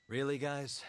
Really, guys?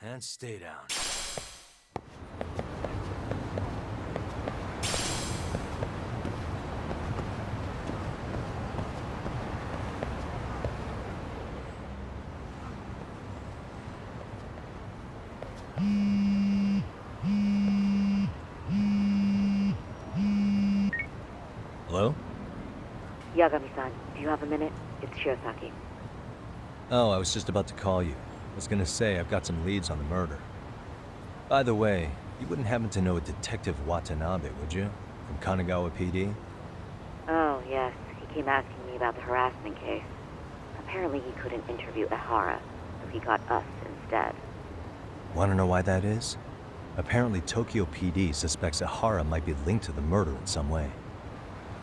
And stay down. Hello? Yagami-san, do you have a minute? It's Shirosaki. Oh, I was just about to call you. I was gonna say I've got some leads on the murder. By the way, you wouldn't happen to know a Detective Watanabe, would you? From Kanagawa PD? Oh, yes. He came asking me about the harassment case. Apparently he couldn't interview Ehara, so he got us instead. Wanna know why that is? Apparently Tokyo PD suspects Ehara might be linked to the murder in some way.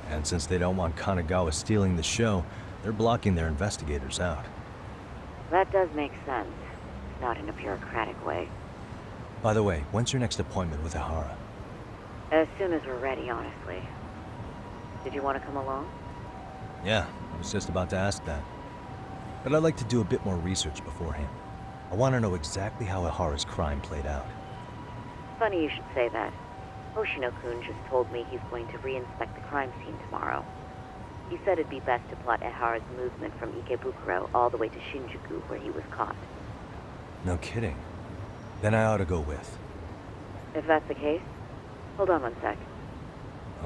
And since they don't want Kanagawa stealing the show, they're blocking their investigators out. That does make sense. Not in a bureaucratic way. By the way, when's your next appointment with Ehara? As soon as we're ready, honestly. Did you want to come along? Yeah, I was just about to ask that. But I'd like to do a bit more research beforehand. I want to know exactly how Ehara's crime played out. Funny you should say that. Hoshino-kun just told me he's going to re-inspect the crime scene tomorrow. He said it'd be best to plot Ehara's movement from Ikebukuro all the way to Shinjuku, where he was caught. No kidding. Then I ought to go with. If that's the case, hold on one sec.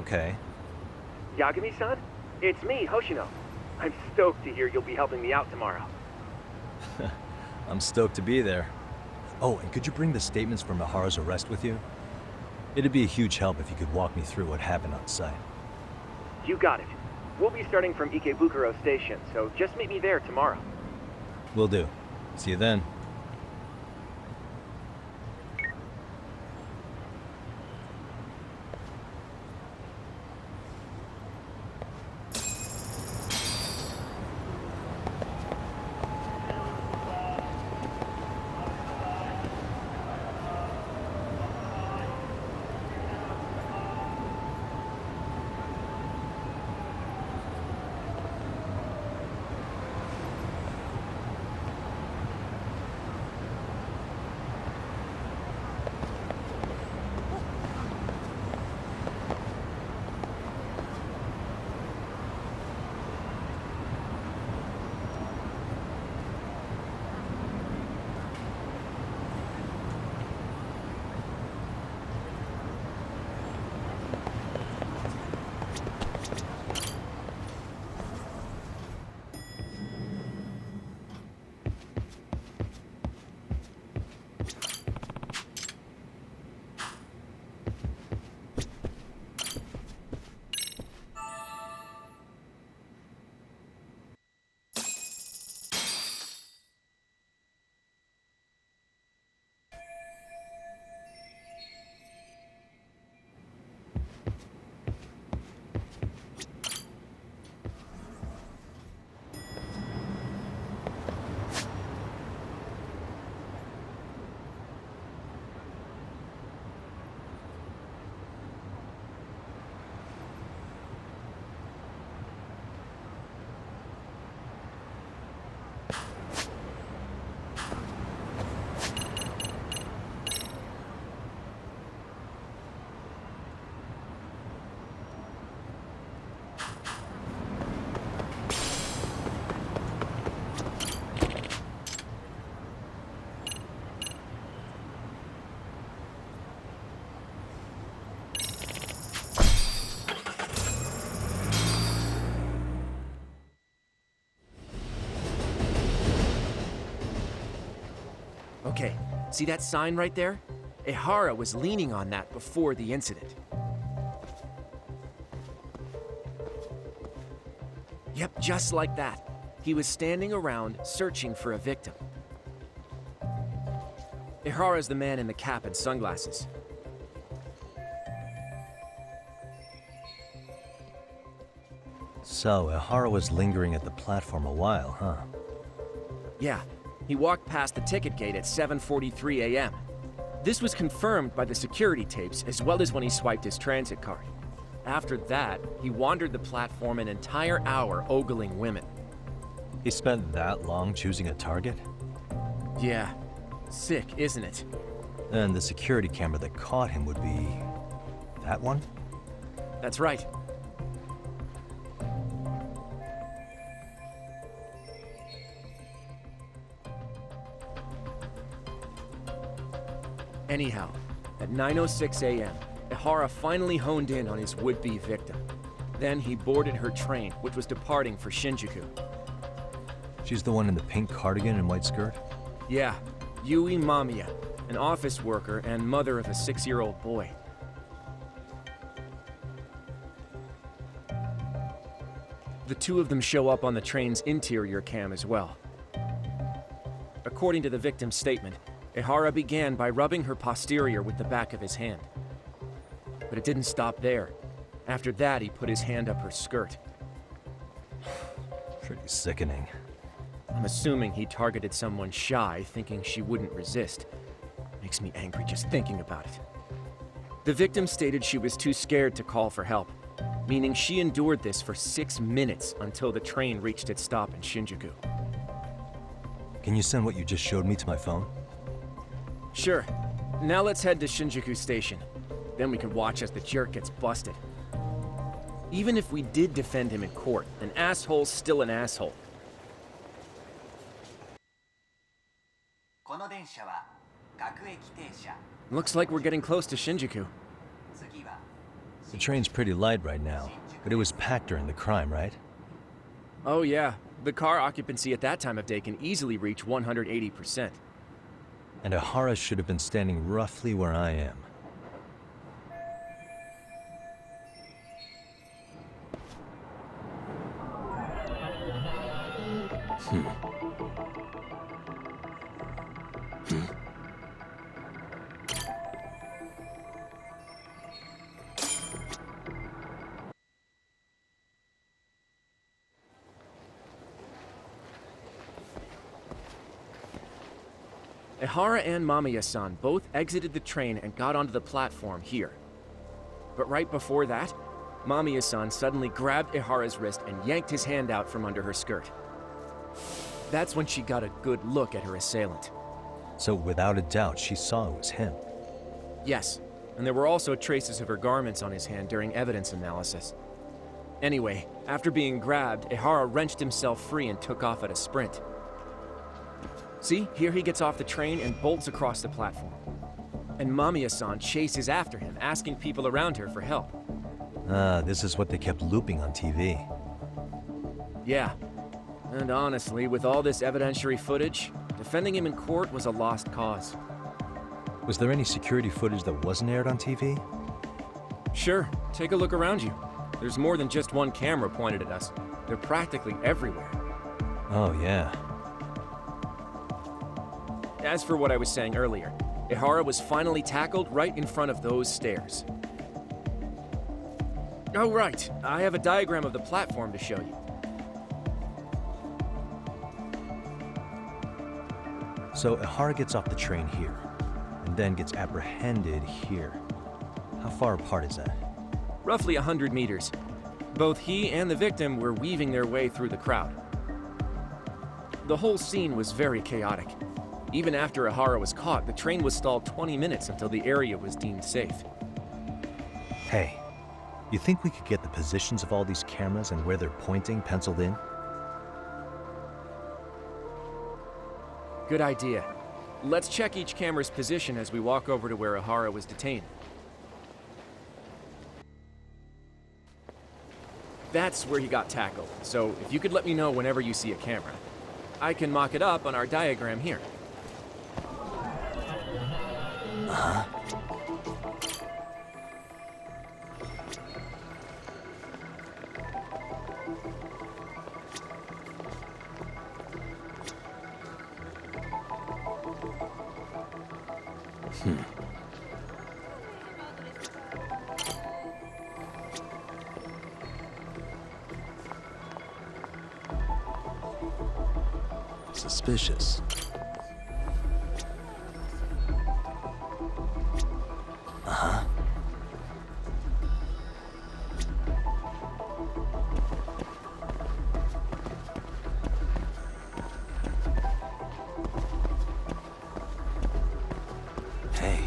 Okay. Yagami-san? It's me, Hoshino. I'm stoked to hear you'll be helping me out tomorrow. I'm stoked to be there. Oh, and could you bring the statements from Ehara's arrest with you? It'd be a huge help if you could walk me through what happened on site. You got it. We'll be starting from Ikebukuro Station, so just meet me there tomorrow. Will do. See you then. See that sign right there? Ehara was leaning on that before the incident. Yep, just like that. He was standing around searching for a victim. Ehara's the man in the cap and sunglasses. So, Ihara was lingering at the platform a while, huh? Yeah, he walked past the ticket gate at 7:43 a.m. This was confirmed by the security tapes as well as when he swiped his transit card. After that, he wandered the platform an entire hour ogling women. He spent that long choosing a target? Yeah, sick, isn't it? And the security camera that caught him would be... that one? That's right. Anyhow, at 9:06 a.m., Ehara finally honed in on his would-be victim. Then he boarded her train, which was departing for Shinjuku. She's the one in the pink cardigan and white skirt? Yeah, Yui Mamiya, an office worker and mother of a 6-year-old boy. The two of them show up on the train's interior cam as well. According to the victim's statement, Ehara began by rubbing her posterior with the back of his hand. But it didn't stop there. After that, he put his hand up her skirt. Pretty sickening. I'm assuming he targeted someone shy, thinking she wouldn't resist. Makes me angry just thinking about it. The victim stated she was too scared to call for help, meaning she endured this for 6 minutes until the train reached its stop in Shinjuku. Can you send what you just showed me to my phone? Sure. Now let's head to Shinjuku Station. Then we can watch as the jerk gets busted. Even if we did defend him in court, an asshole's still an asshole. Looks like we're getting close to Shinjuku. The train's pretty light right now, but it was packed during the crime, right? Oh yeah, the car occupancy at that time of day can easily reach 180%. And Ihara should have been standing roughly where I am. Ehara and Mamiya-san both exited the train and got onto the platform here. But right before that, Mamiya-san suddenly grabbed Ehara's wrist and yanked his hand out from under her skirt. That's when she got a good look at her assailant. So without a doubt, she saw it was him. Yes, and there were also traces of her garments on his hand during evidence analysis. Anyway, after being grabbed, Ehara wrenched himself free and took off at a sprint. See, here he gets off the train and bolts across the platform. And Mamiya-san chases after him, asking people around her for help. This is what they kept looping on TV. Yeah. And honestly, with all this evidentiary footage, defending him in court was a lost cause. Was there any security footage that wasn't aired on TV? Sure, take a look around you. There's more than just one camera pointed at us. They're practically everywhere. Oh, yeah. As for what I was saying earlier, Ehara was finally tackled right in front of those stairs. Oh, right. I have a diagram of the platform to show you. So Ihara gets off the train here, and then gets apprehended here. How far apart is that? Roughly 100 meters. Both he and the victim were weaving their way through the crowd. The whole scene was very chaotic. Even after Ehara was caught, the train was stalled 20 minutes until the area was deemed safe. Hey, you think we could get the positions of all these cameras and where they're pointing penciled in? Good idea. Let's check each camera's position as we walk over to where Ehara was detained. That's where he got tackled, so if you could let me know whenever you see a camera. I can mock it up on our diagram here. Suspicious. Hey.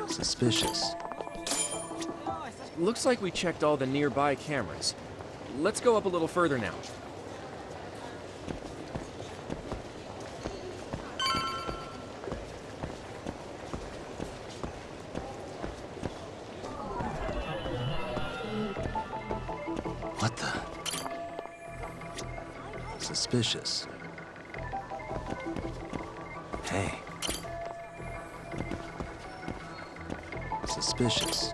Suspicious. Looks like we checked all the nearby cameras. Let's go up a little further now. What the? Suspicious. Hey. Suspicious.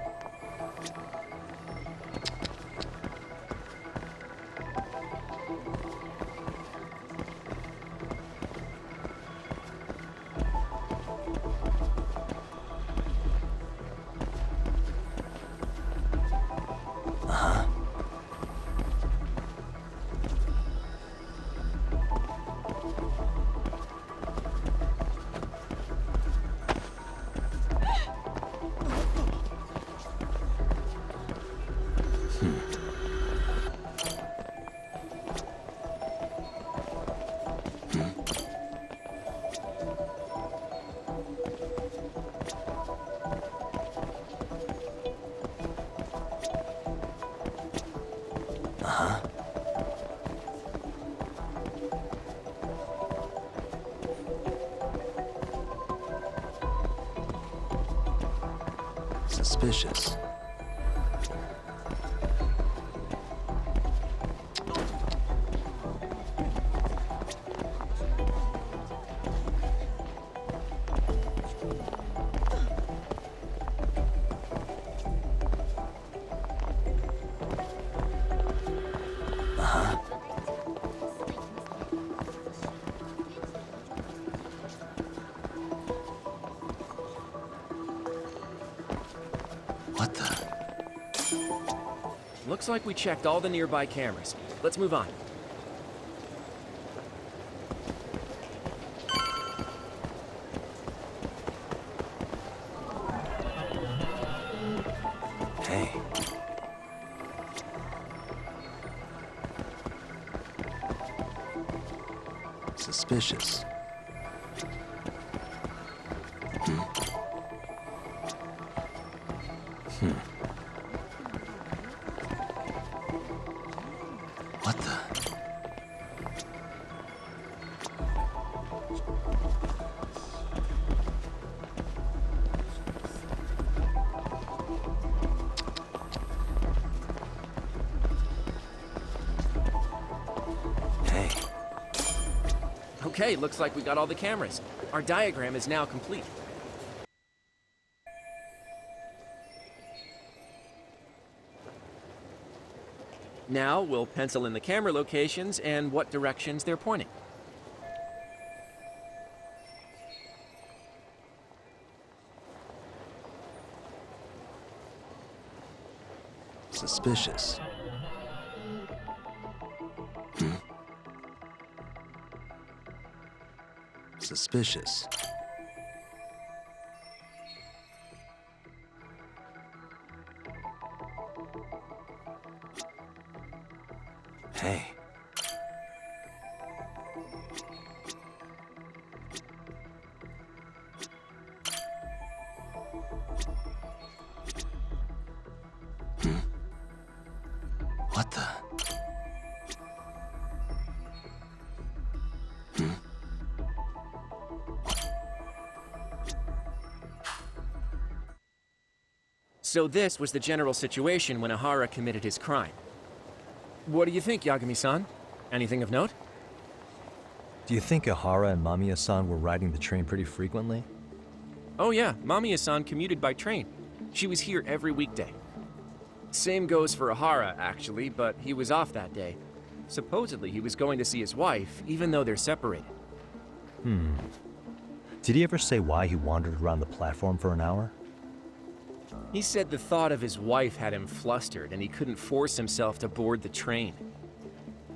Suspicious. What the? Looks like we checked all the nearby cameras. Let's move on. Hey. Suspicious. What the? Hey. Okay, looks like we got all the cameras. Our diagram is now complete. Now we'll pencil in the camera locations and what directions they're pointing. Suspicious. Suspicious. Hey. What the? So this was the general situation when Ihara committed his crime. What do you think, Yagami-san? Anything of note? Do you think Ihara and Mamiya-san were riding the train pretty frequently? Oh yeah, Mamiya-san commuted by train. She was here every weekday. Same goes for Ihara, actually, but he was off that day. Supposedly he was going to see his wife, even though they're separated. Did he ever say why he wandered around the platform for an hour? He said the thought of his wife had him flustered and he couldn't force himself to board the train.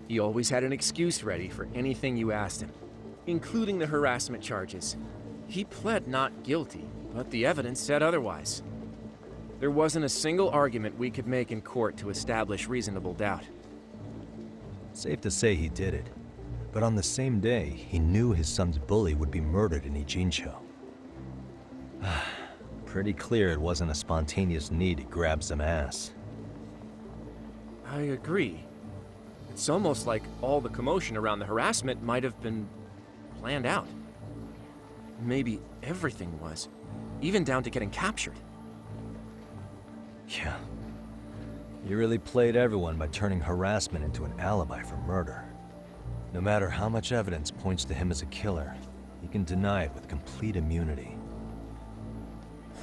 He always had an excuse ready for anything you asked him, including the harassment charges. He pled not guilty, but the evidence said otherwise. There wasn't a single argument we could make in court to establish reasonable doubt. Safe to say he did it. But on the same day, he knew his son's bully would be murdered in Ijincho. Pretty clear it wasn't a spontaneous need to grab some ass. I agree. It's almost like all the commotion around the harassment might have been planned out. Maybe everything was, even down to getting captured. Yeah. He really played everyone by turning harassment into an alibi for murder. No matter how much evidence points to him as a killer, he can deny it with complete immunity.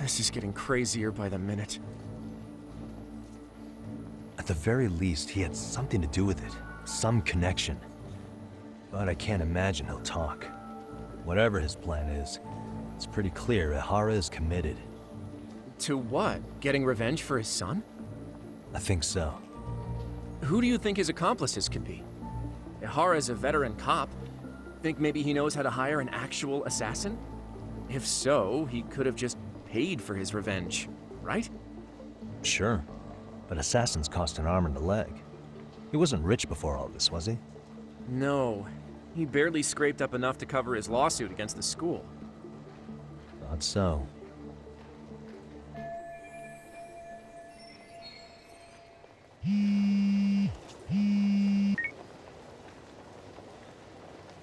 This is getting crazier by the minute. At the very least, he had something to do with it. Some connection. But I can't imagine he'll talk. Whatever his plan is, it's pretty clear Ihara is committed. To what? Getting revenge for his son? I think so. Who do you think his accomplices could be? Ihara's a veteran cop. Think maybe he knows how to hire an actual assassin? If so, he could have just paid for his revenge, right? Sure. But assassins cost an arm and a leg. He wasn't rich before all this, was he? No. He barely scraped up enough to cover his lawsuit against the school. Thought so.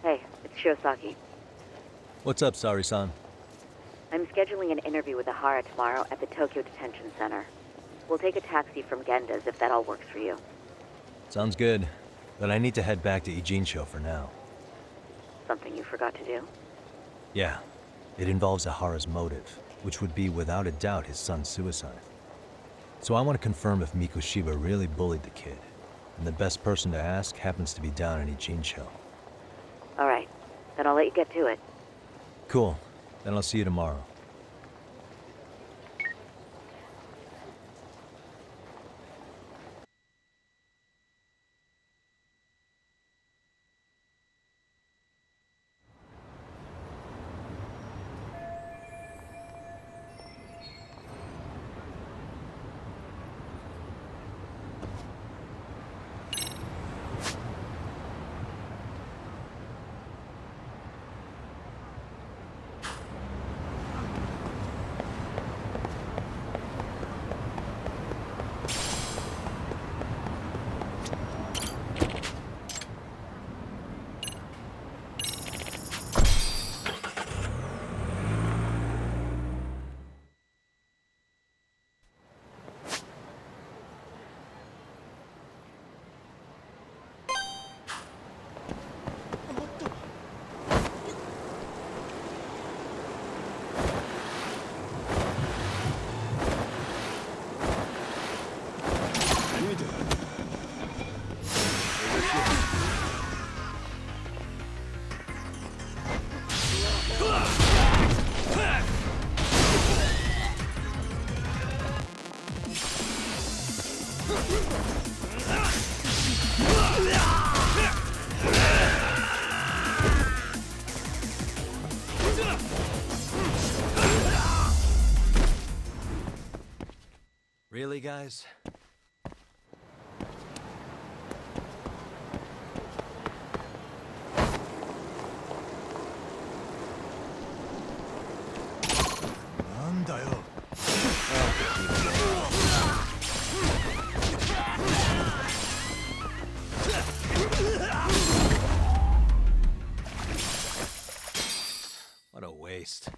Hey, it's Shiosaki. What's up, Sari-san? I'm scheduling an interview with Ihara tomorrow at the Tokyo Detention Center. We'll take a taxi from Genda's if that all works for you. Sounds good, but I need to head back to Ijincho for now. Something you forgot to do? Yeah, it involves Ihara's motive, which would be without a doubt his son's suicide. So I want to confirm if Mikushiba really bullied the kid, and the best person to ask happens to be down in Ijincho. All right, then I'll let you get to it. Cool, then I'll see you tomorrow. Really, guys? What a waste.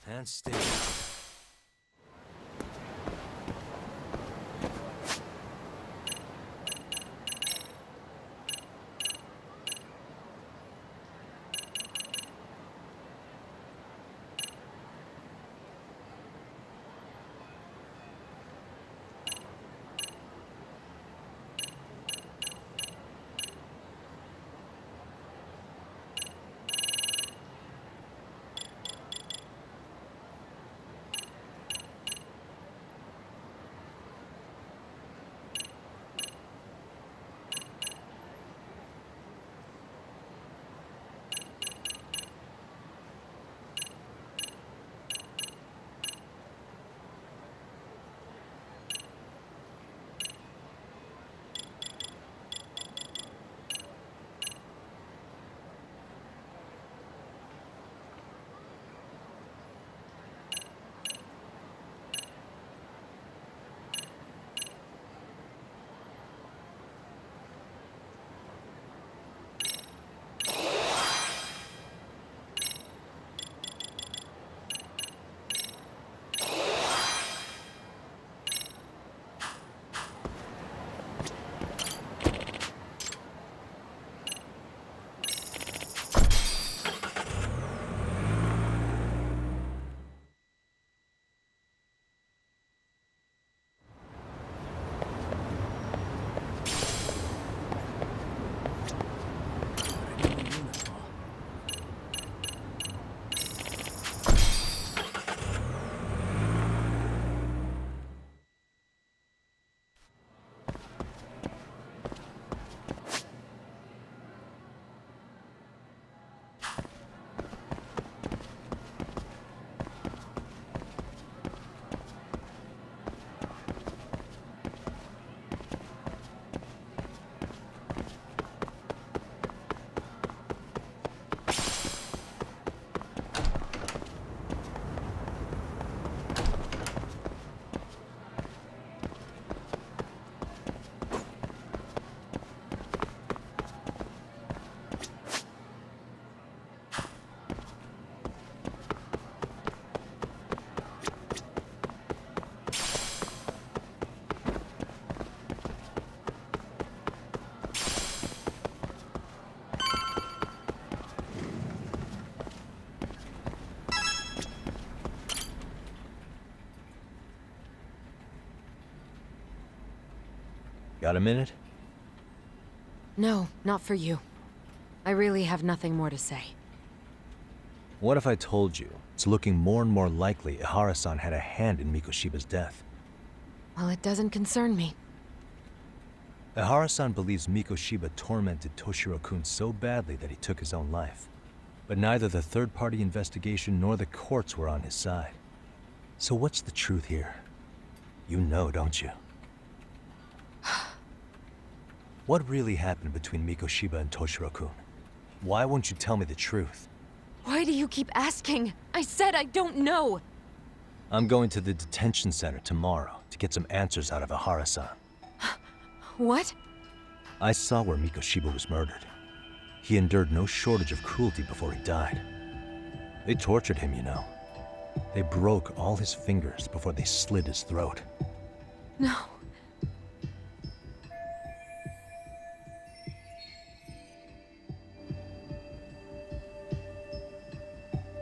And stay. Got a minute? No, not for you. I really have nothing more to say. What if I told you it's looking more and more likely Ihara-san had a hand in Mikoshiba's death? Well, it doesn't concern me. Ihara-san believes Mikoshiba tormented Toshiro-kun so badly that he took his own life. But neither the third-party investigation nor the courts were on his side. So what's the truth here? You know, don't you? What really happened between Mikoshiba and Toshiro-kun? Why won't you tell me the truth? Why do you keep asking? I said I don't know! I'm going to the detention center tomorrow to get some answers out of Ihara-san. What? I saw where Mikoshiba was murdered. He endured no shortage of cruelty before he died. They tortured him, you know. They broke all his fingers before they slit his throat. No.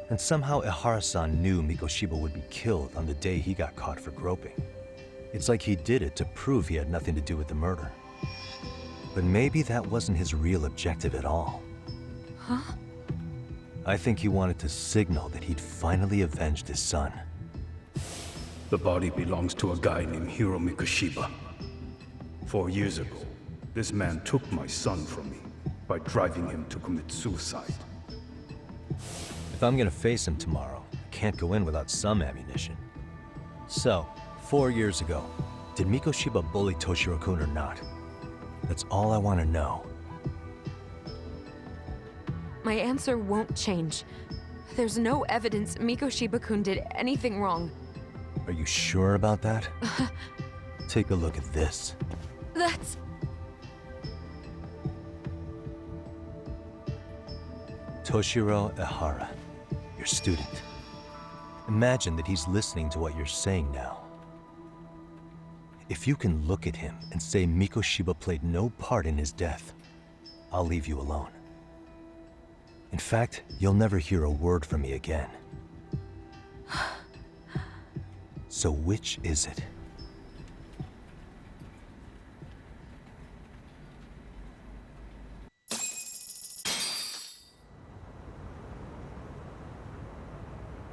And somehow Ihara-san knew Mikoshiba would be killed on the day he got caught for groping. It's like he did it to prove he had nothing to do with the murder. But maybe that wasn't his real objective at all. Huh? I think he wanted to signal that he'd finally avenged his son. The body belongs to a guy named Hiro Mikoshiba. 4 years ago, this man took my son from me by driving him to commit suicide. If I'm gonna face him tomorrow, I can't go in without some ammunition. So, 4 years ago, did Mikoshiba bully Toshiro-kun or not? That's all I want to know. My answer won't change. There's no evidence Mikoshiba-kun did anything wrong. Are you sure about that? Take a look at this. That's... Toshiro Ihara, your student. Imagine that he's listening to what you're saying now. If you can look at him and say Mikoshiba played no part in his death, I'll leave you alone. In fact, you'll never hear a word from me again. So which is it?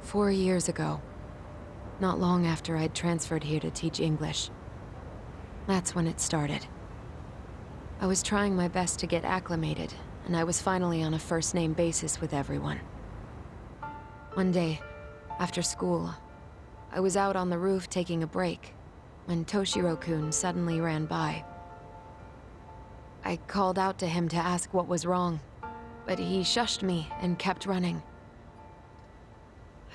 "4 years ago, not long after I'd transferred here to teach English. That's when it started. I was trying my best to get acclimated, and I was finally on a first-name basis with everyone. One day, after school, I was out on the roof taking a break, when Toshiro-kun suddenly ran by. I called out to him to ask what was wrong, but he shushed me and kept running.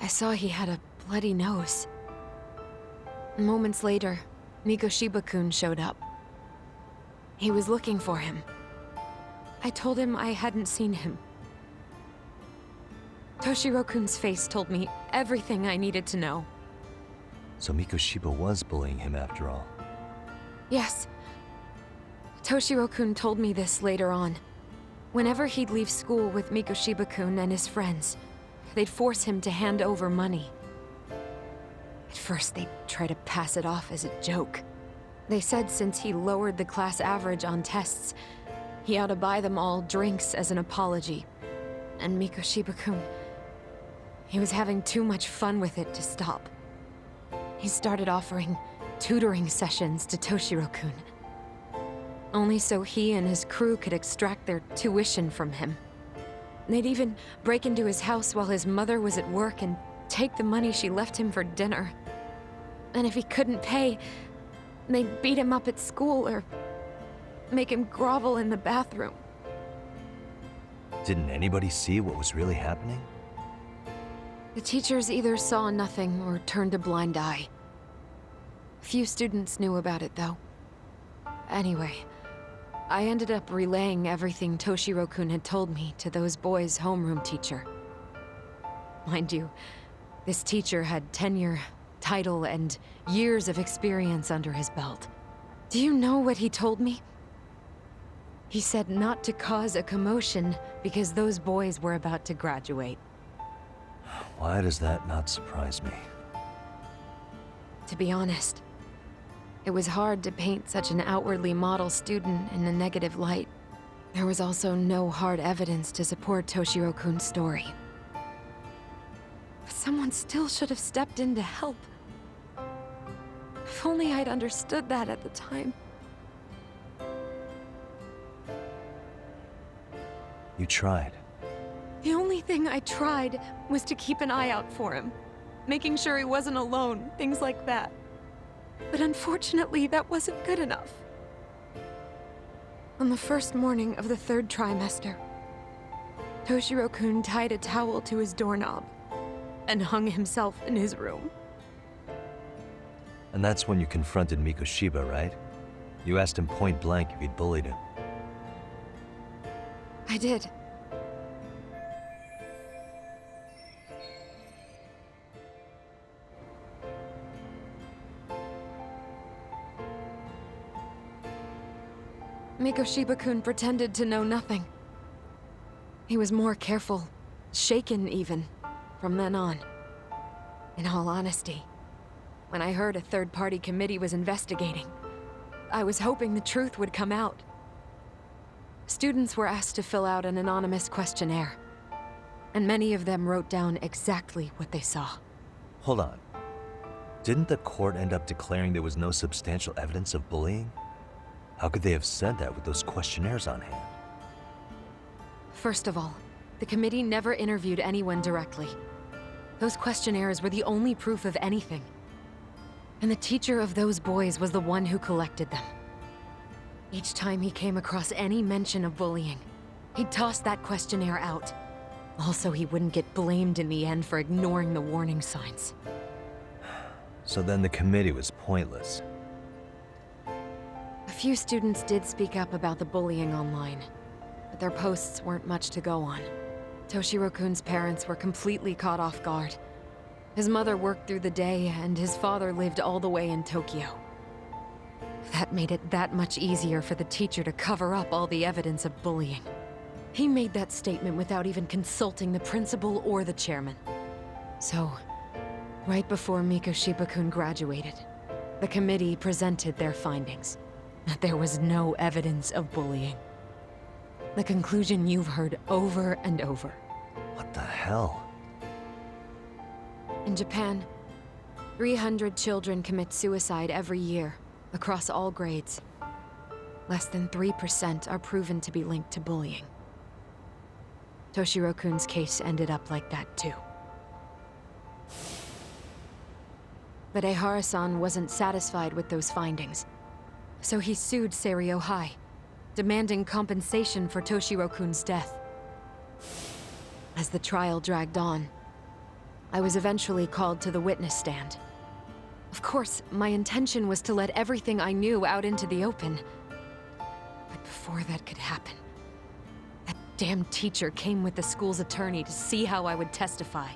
I saw he had a bloody nose. Moments later, Mikoshiba-kun showed up. He was looking for him. I told him I hadn't seen him. Toshiro-kun's face told me everything I needed to know. So Mikoshiba was bullying him after all. Yes. Toshiro-kun told me this later on. Whenever he'd leave school with Mikoshiba-kun and his friends, they'd force him to hand over money. At first, they'd try to pass it off as a joke. They said since he lowered the class average on tests, he ought to buy them all drinks as an apology. And Mikoshiba-kun, he was having too much fun with it to stop. He started offering tutoring sessions to Toshiro-kun. Only so he and his crew could extract their tuition from him. They'd even break into his house while his mother was at work and take the money she left him for dinner. And if he couldn't pay, they'd beat him up at school or make him grovel in the bathroom. Didn't anybody see what was really happening? The teachers either saw nothing or turned a blind eye. Few students knew about it, though. Anyway, I ended up relaying everything Toshiro-kun had told me to those boys' homeroom teacher. Mind you, this teacher had tenure, title, and years of experience under his belt. Do you know what he told me? He said not to cause a commotion because those boys were about to graduate. Why does that not surprise me? To be honest, It was hard to paint such an outwardly model student in a negative light. There was also no hard evidence to support Toshiro-kun's story. But someone still should have stepped in to help. If only I'd understood that at the time. You tried. The only thing I tried was to keep an eye out for him, making sure he wasn't alone, things like that. But unfortunately, that wasn't good enough. On the first morning of the 3rd trimester, Toshiro-kun tied a towel to his doorknob and hung himself in his room. And that's when you confronted Mikoshiba, right? You asked him point blank if he'd bullied him. I did. Mikoshiba-kun pretended to know nothing. He was more careful, shaken even, from then on. In all honesty, when I heard a third-party committee was investigating, I was hoping the truth would come out. Students were asked to fill out an anonymous questionnaire, and many of them wrote down exactly what they saw. Hold on. Didn't the court end up declaring there was no substantial evidence of bullying? How could they have said that with those questionnaires on hand? First of all, the committee never interviewed anyone directly. Those questionnaires were the only proof of anything. And the teacher of those boys was the one who collected them. Each time he came across any mention of bullying, he'd toss that questionnaire out. Also, he wouldn't get blamed in the end for ignoring the warning signs. So then the committee was pointless. A few students did speak up about the bullying online, but their posts weren't much to go on. Toshiro-kun's parents were completely caught off guard. His mother worked through the day, and his father lived all the way in Tokyo. That made it that much easier for the teacher to cover up all the evidence of bullying. He made that statement without even consulting the principal or the chairman. So, right before Mikoshiba-kun graduated, the committee presented their findings. That there was no evidence of bullying. The conclusion you've heard over and over. What the hell? In Japan, 300 children commit suicide every year, across all grades. Less than 3% are proven to be linked to bullying. Toshiro-kun's case ended up like that too. But Ehara-san wasn't satisfied with those findings. So he sued Seiryo High, demanding compensation for Toshiro-kun's death. As the trial dragged on, I was eventually called to the witness stand. Of course, my intention was to let everything I knew out into the open. But before that could happen, that damn teacher came with the school's attorney to see how I would testify.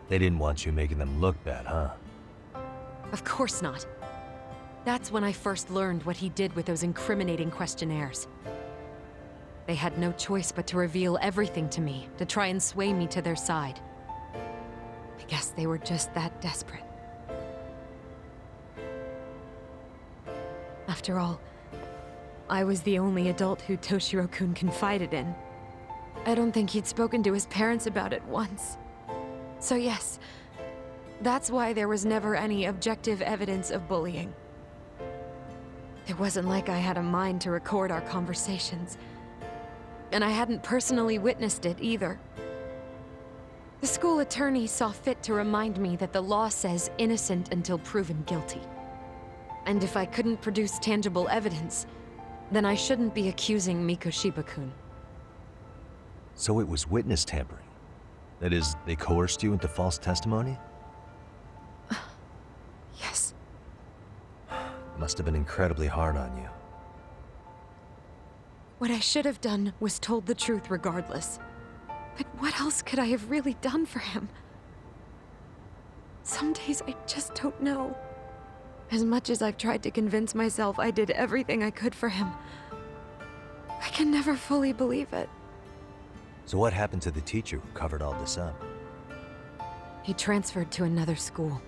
They didn't want you making them look bad, huh? Of course not. That's when I first learned what he did with those incriminating questionnaires. They had no choice but to reveal everything to me, to try and sway me to their side. I guess they were just that desperate. After all, I was the only adult who Toshiro-kun confided in. I don't think he'd spoken to his parents about it once. So yes, that's why there was never any objective evidence of bullying. It wasn't like I had a mind to record our conversations. And I hadn't personally witnessed it either. The school attorney saw fit to remind me that the law says innocent until proven guilty. And if I couldn't produce tangible evidence, then I shouldn't be accusing Mikoshiba-kun. So it was witness tampering? That is, they coerced you into false testimony? Yes. Must have been incredibly hard on you. What I should have done was told the truth regardless. But what else could I have really done for him? Some days I just don't know. As much as I've tried to convince myself I did everything I could for him, I can never fully believe it. So what happened to the teacher who covered all this up? He transferred to another school.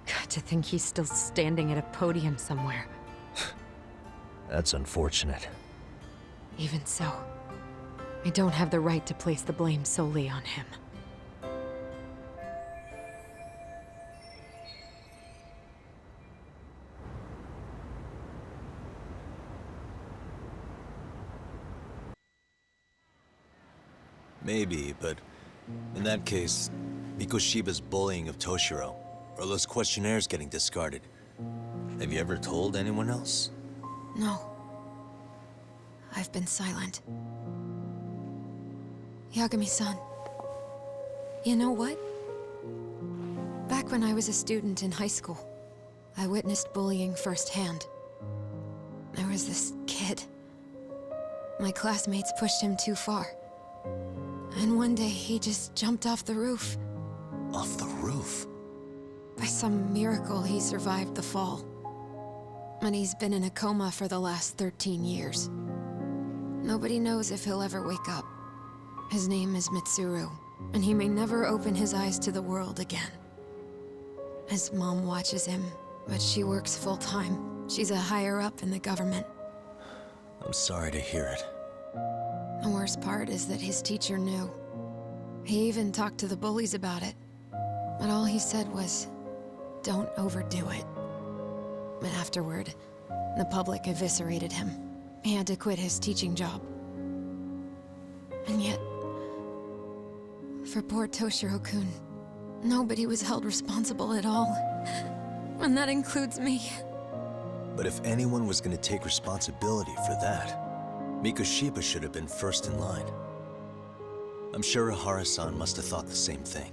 God, to think he's still standing at a podium somewhere. That's unfortunate. Even so, I don't have the right to place the blame solely on him. Maybe, but in that case, Mikoshiba's bullying of Toshiro, or those questionnaires getting discarded. Have you ever told anyone else? No. I've been silent. Yagami-san. You know what? Back when I was a student in high school, I witnessed bullying firsthand. There was this kid. My classmates pushed him too far. And one day he just jumped off the roof. Off the roof? By some miracle, he survived the fall. And he's been in a coma for the last 13 years. Nobody knows if he'll ever wake up. His name is Mitsuru, and he may never open his eyes to the world again. His mom watches him, but she works full-time. She's a higher-up in the government. I'm sorry to hear it. The worst part is that his teacher knew. He even talked to the bullies about it. But all he said was, don't overdo it. But afterward, the public eviscerated him. He had to quit his teaching job. And yet, for poor Toshiro-kun, nobody was held responsible at all. And that includes me. But if anyone was gonna take responsibility for that, Mikoshiba should have been first in line. I'm sure Ihara-san must have thought the same thing.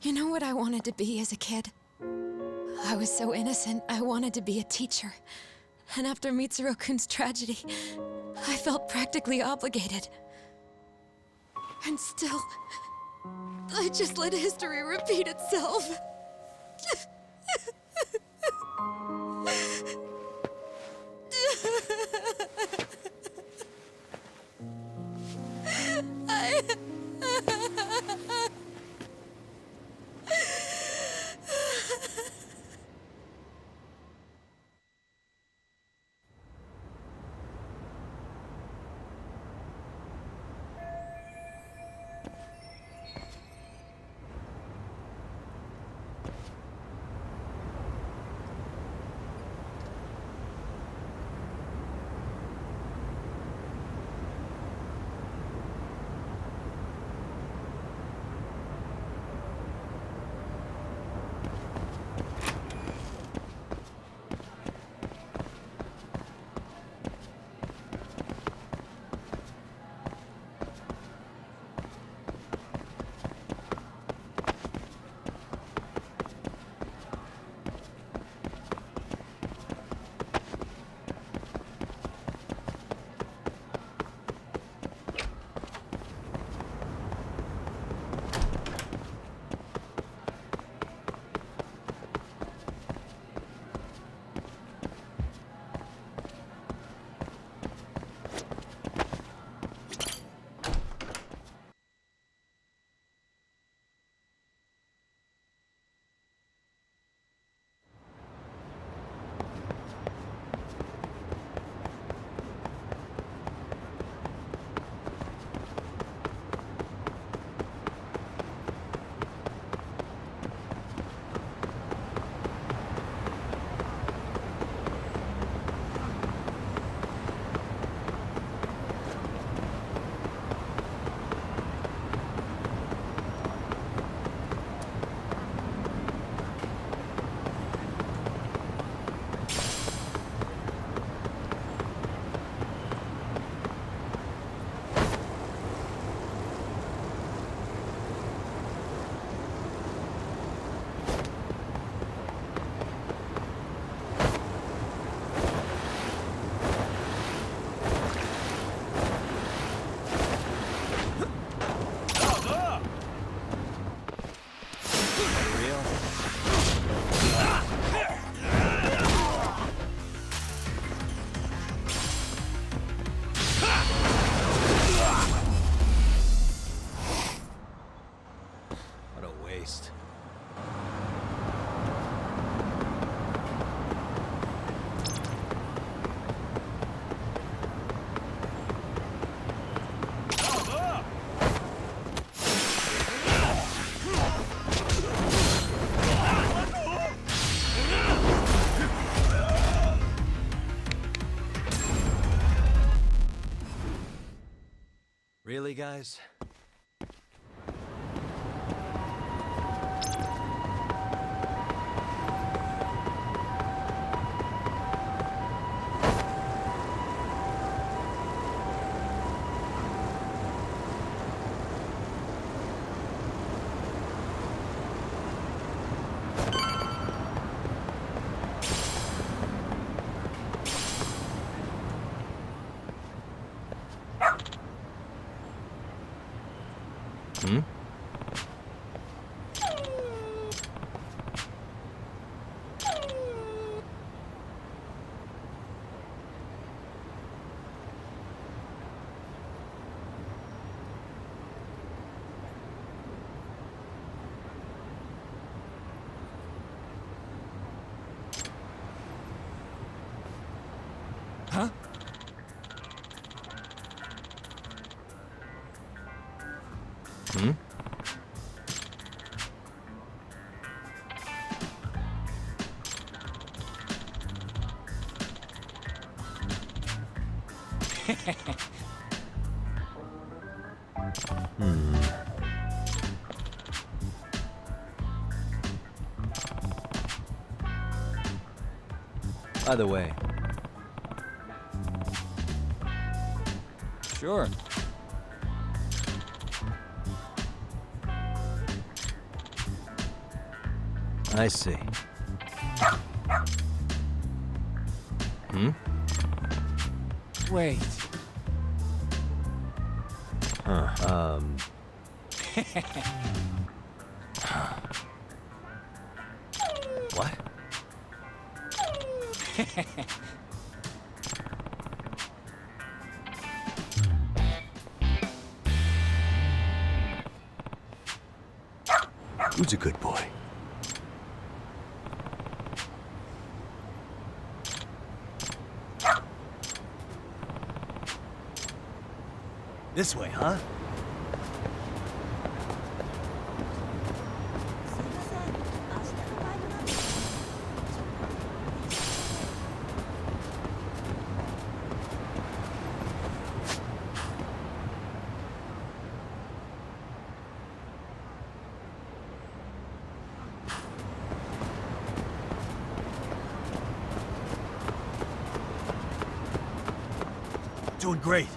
You know what I wanted to be as a kid? I was so innocent, I wanted to be a teacher. And after Mitsuru-kun's tragedy, I felt practically obligated. And still, I just let history repeat itself. guys. Hmm? Huh? Hmm? By the way, Sure. I see. Hmm? Wait. Huh. What? Who's a good boy? This way, huh? Doing great.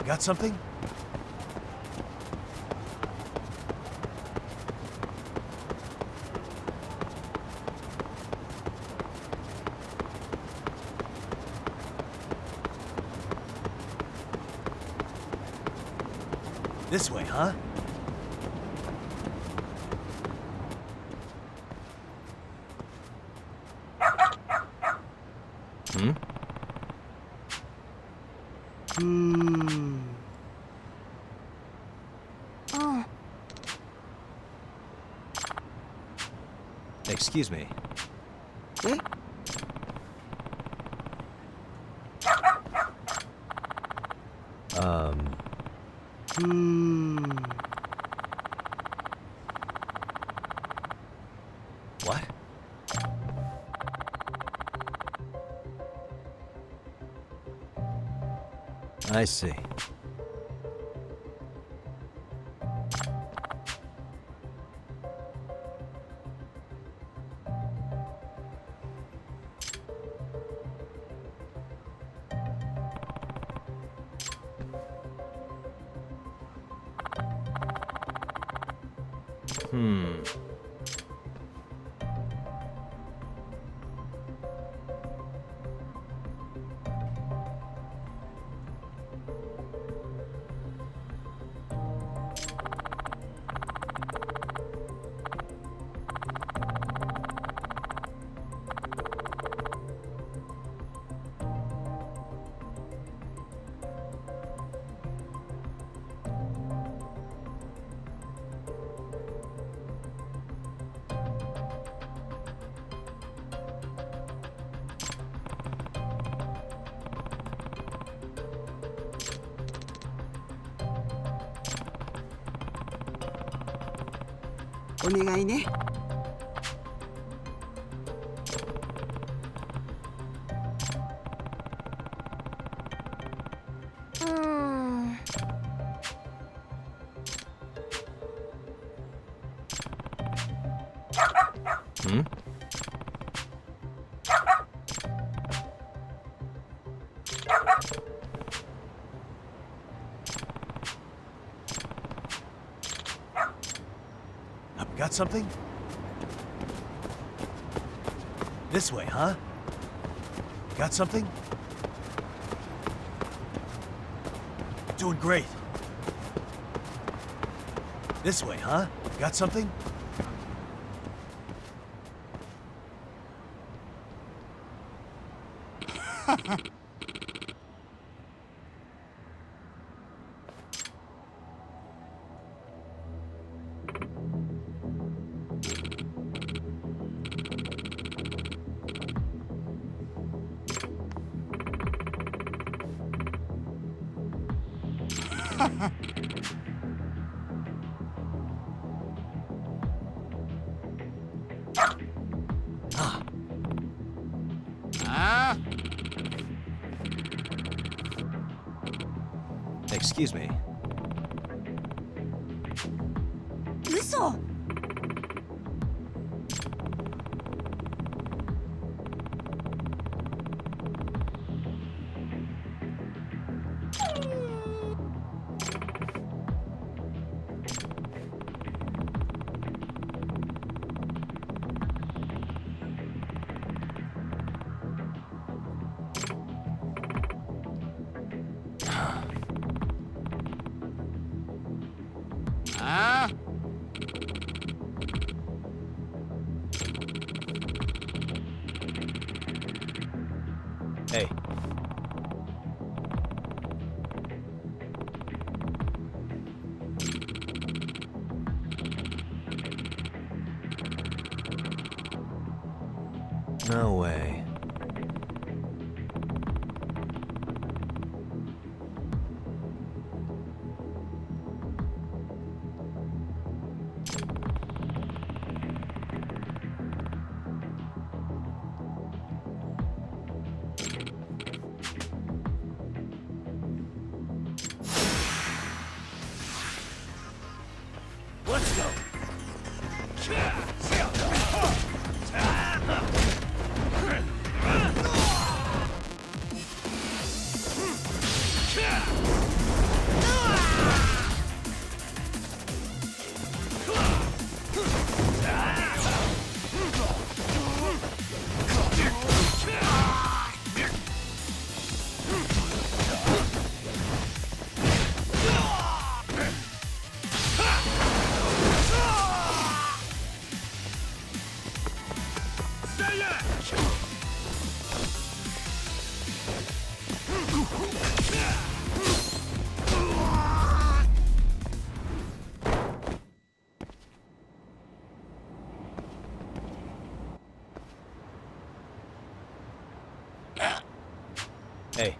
Got something? This way, huh? Hmm? Oh, Excuse me. Um. What? I see. Hmm. Hmm? Got something? This way, huh? Got something? Doing great. This way, huh? Got something? Excuse me. 嘘。Hey. No way. Let's go. Hey.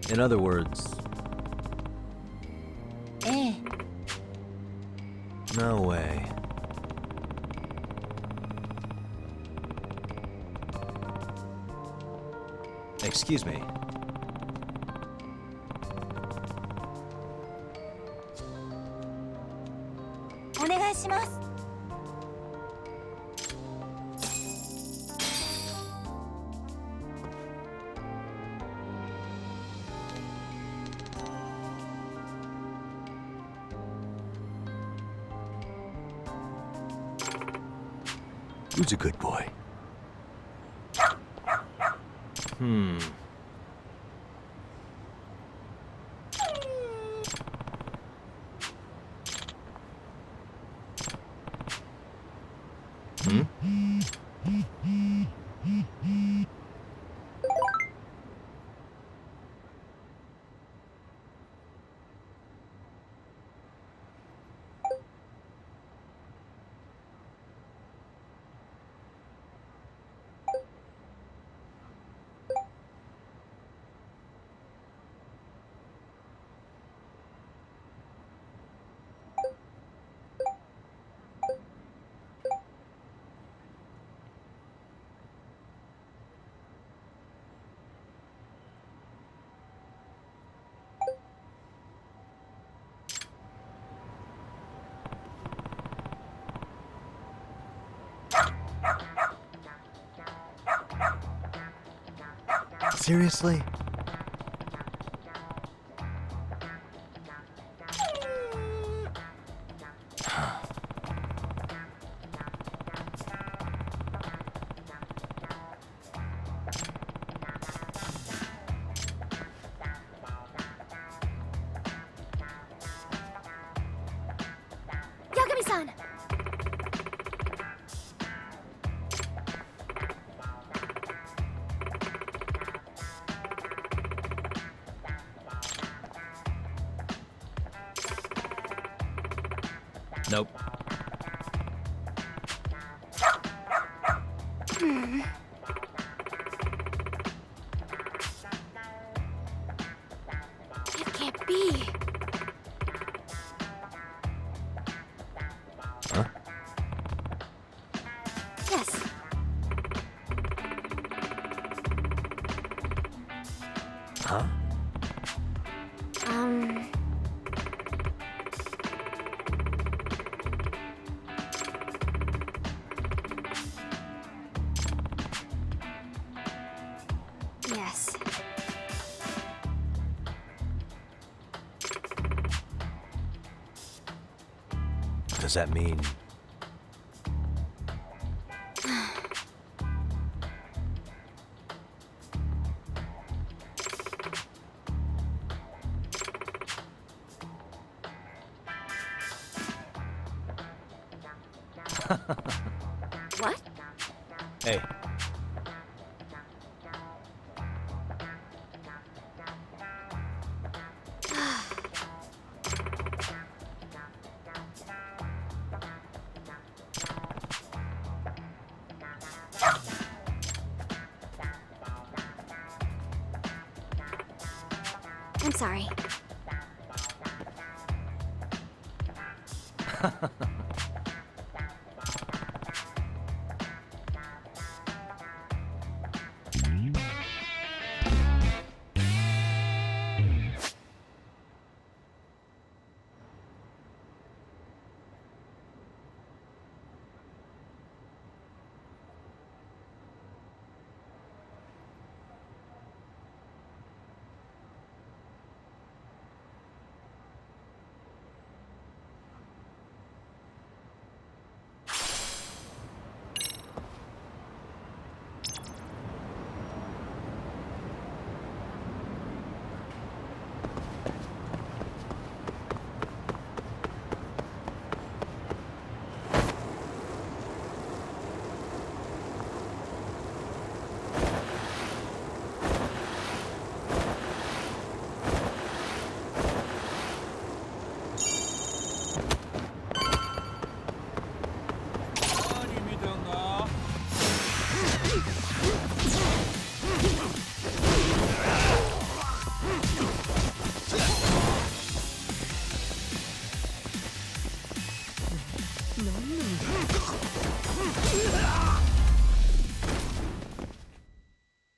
In other words, ええ。 no way. Excuse me. お願いします。 Who's a good boy? Hmm. Seriously? Yagami-san! Nope. It can't be. Huh? Yes. Huh? Um... Yes. Does that mean... What? Hey. I'm sorry.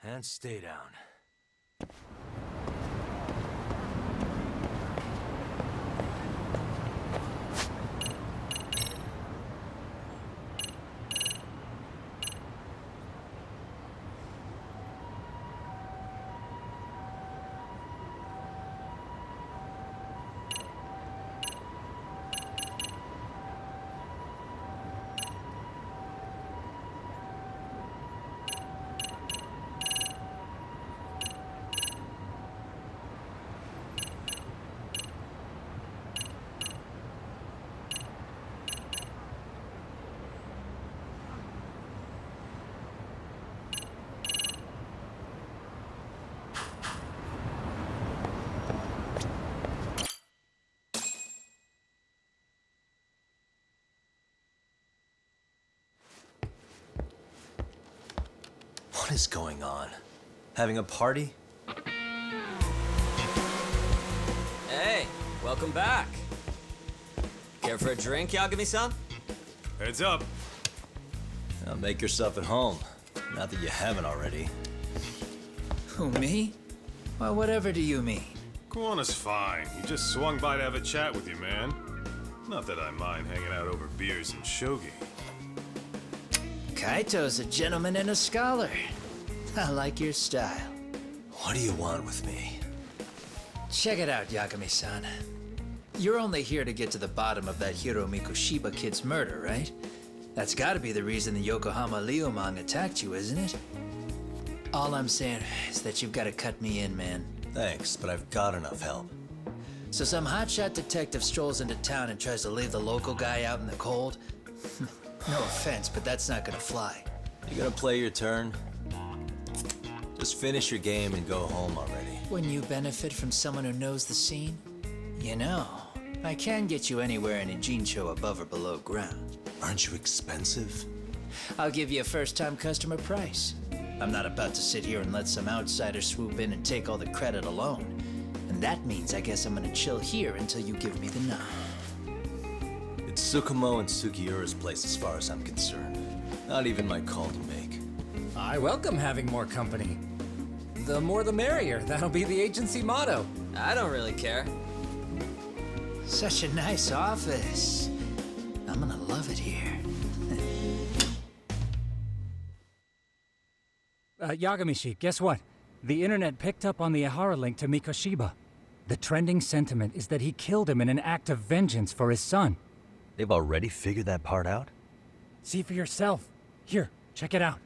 And stay down. What is going on? Having a party? Hey, welcome back. Care for a drink, Yagami-san? Heads up. Now make yourself at home. Not that you haven't already. Who, me? Well, whatever do you mean? Kuwana's fine. He just swung by to have a chat with you, man. Not that I mind hanging out over beers and shogi. Kaito's a gentleman and a scholar. I like your style. What do you want with me? Check it out, Yagami-san. You're only here to get to the bottom of that Hiro Mikoshiba kid's murder, right? That's gotta be the reason the Yokohama Leomang attacked you, isn't it? All I'm saying is that you've gotta cut me in, man. Thanks, but I've got enough help. So some hotshot detective strolls into town and tries to leave the local guy out in the cold? No offense, but that's not gonna fly. You gonna play your turn? Just finish your game and go home already. When you benefit from someone who knows the scene? You know, I can get you anywhere in a Jincho above or below ground. Aren't you expensive? I'll give you a first-time customer price. I'm not about to sit here and let some outsider swoop in and take all the credit alone. And that means I guess I'm gonna chill here until you give me the nod. It's Tsukumo and Sugiura's place as far as I'm concerned. Not even my call to make. I welcome having more company. The more the merrier. That'll be the agency motto. I don't really care. Such a nice office. I'm gonna love it here. Yagamishi, guess what? The internet picked up on the Ihara link to Mikoshiba. The trending sentiment is that he killed him in an act of vengeance for his son. They've already figured that part out? See for yourself. Here, check it out.